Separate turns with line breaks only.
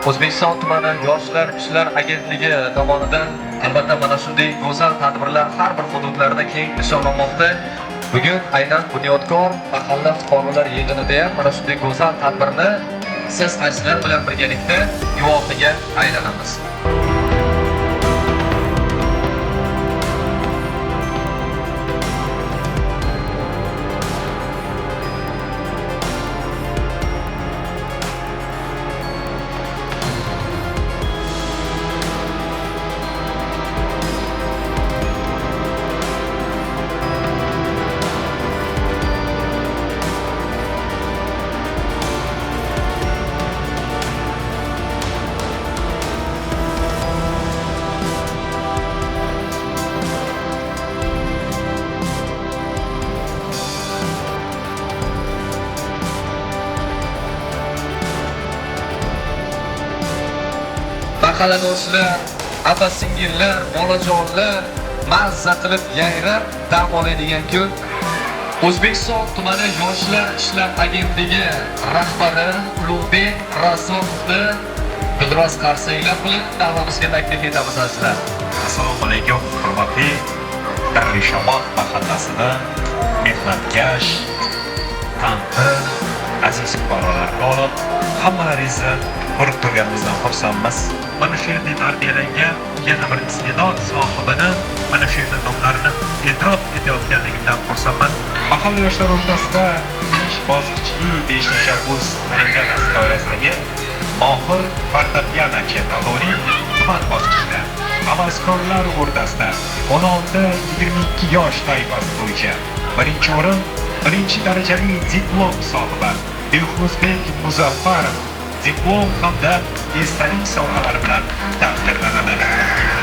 O'zbekiston tumani Yoshlar ishlar agentligi tomonidan albatta mana shunday go'zal tadbirlar har bir hududlarda keng nishonlanmoqda. Bugun aynan Bunyodkor mahalla fuqarolar yig'inida ham mana shunday go'zal tadbirni siz qaysilar bilan birgalikda guvohiga aylanamiz. Mahalladoshlar, opa-singillar, bolajonlar mazza qilib yayrab dam oladigan kun. O'zbekiston tumani Yoshlar ishlar agentligi rahbari Ulug'bek Rasomovni Gulroz qarsaklar bilan davomimizga taklif etamiz azizlar.
Assalomu alaykum, hurmatli Darvishamon mahallasida mehnatkash, tanti, aziz fuqarolarga olib, hammalaringizni ko'rib turganimizdan xursandmiz. Mana shu yerda tarbiyalangan yana bir iste'dod sohibini mana shu yerda nomlarini e'tirof etayotganligimdan xursandman. Mahalla yoshlar o'rtasida ish bosqichli 5-kurs olimpiadasi doirasidagi mohir fortepianochi Navoiy tuman bosqichida havaskorlar o'rtasida 16-22 yosh toifasi bo'yicha birinchi o'rin, birinchi darajali diplom sohibi Behruzbek Muzaffarov diplom hamda esdalik sovg'alari bilan taqdirlanadi.